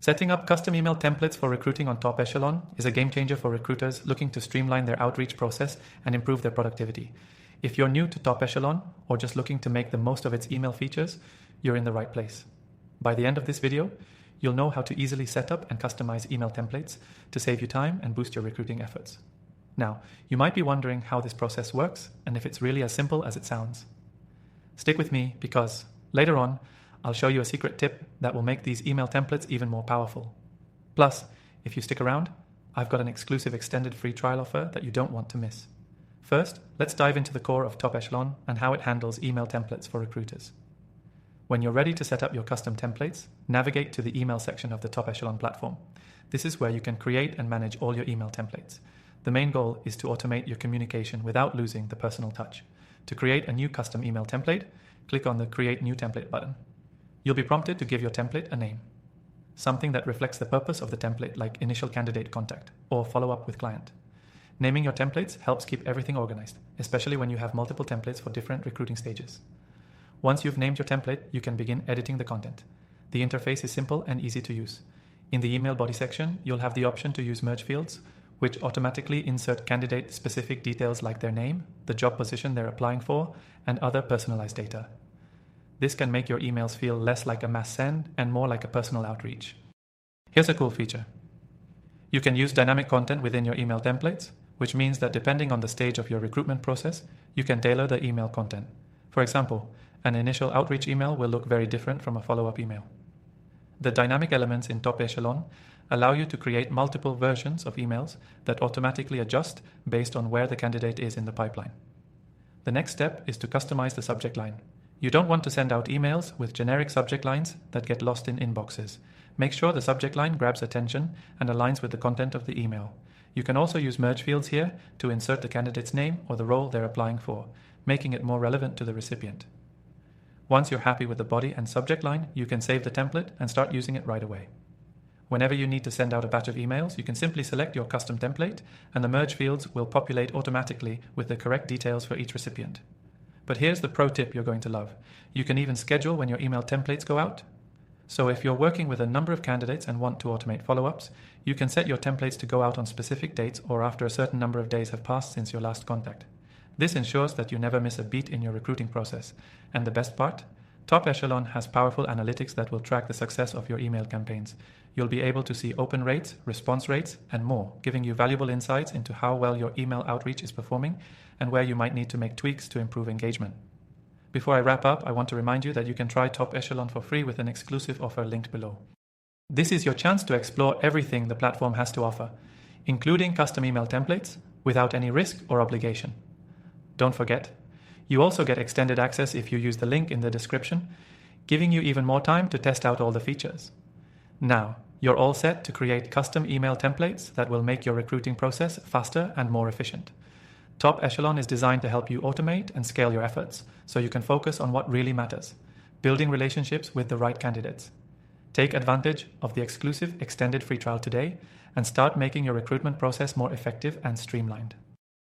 Setting up custom email templates for recruiting on Top Echelon is a game changer for recruiters looking to streamline their outreach process and improve their productivity. If you're new to Top Echelon or just looking to make the most of its email features, you're in the right place. By the end of this video, you'll know how to easily set up and customize email templates to save you time and boost your recruiting efforts. Now, you might be wondering how this process works and if it's really as simple as it sounds. Stick with me because later on, I'll show you a secret tip that will make these email templates even more powerful. Plus, if you stick around, I've got an exclusive extended free trial offer that you don't want to miss. First, let's dive into the core of Top Echelon and how it handles email templates for recruiters. When you're ready to set up your custom templates, navigate to the email section of the Top Echelon platform. This is where you can create and manage all your email templates. The main goal is to automate your communication without losing the personal touch. To create a new custom email template, click on the Create New Template button. You'll be prompted to give your template a name, something that reflects the purpose of the template, like initial candidate contact or follow-up with client. Naming your templates helps keep everything organized, especially when you have multiple templates for different recruiting stages. Once you've named your template, you can begin editing the content. The interface is simple and easy to use. In the email body section, you'll have the option to use merge fields, which automatically insert candidate-specific details like their name, the job position they're applying for, and other personalized data. This can make your emails feel less like a mass send and more like a personal outreach. Here's a cool feature. You can use dynamic content within your email templates, which means that depending on the stage of your recruitment process, you can tailor the email content. For example, an initial outreach email will look very different from a follow-up email. The dynamic elements in Top Echelon allow you to create multiple versions of emails that automatically adjust based on where the candidate is in the pipeline. The next step is to customize the subject line. You don't want to send out emails with generic subject lines that get lost in inboxes. Make sure the subject line grabs attention and aligns with the content of the email. You can also use merge fields here to insert the candidate's name or the role they're applying for, making it more relevant to the recipient. Once you're happy with the body and subject line, you can save the template and start using it right away. Whenever you need to send out a batch of emails, you can simply select your custom template and the merge fields will populate automatically with the correct details for each recipient. But here's the pro tip you're going to love. You can even schedule when your email templates go out. So if you're working with a number of candidates and want to automate follow-ups, you can set your templates to go out on specific dates or after a certain number of days have passed since your last contact. This ensures that you never miss a beat in your recruiting process. And the best part? Top Echelon has powerful analytics that will track the success of your email campaigns. You'll be able to see open rates, response rates, and more, giving you valuable insights into how well your email outreach is performing and where you might need to make tweaks to improve engagement. Before I wrap up, I want to remind you that you can try Top Echelon for free with an exclusive offer linked below. This is your chance to explore everything the platform has to offer, including custom email templates, without any risk or obligation. Don't forget, you also get extended access if you use the link in the description, giving you even more time to test out all the features. Now, you're all set to create custom email templates that will make your recruiting process faster and more efficient. Top Echelon is designed to help you automate and scale your efforts so you can focus on what really matters, building relationships with the right candidates. Take advantage of the exclusive extended free trial today and start making your recruitment process more effective and streamlined.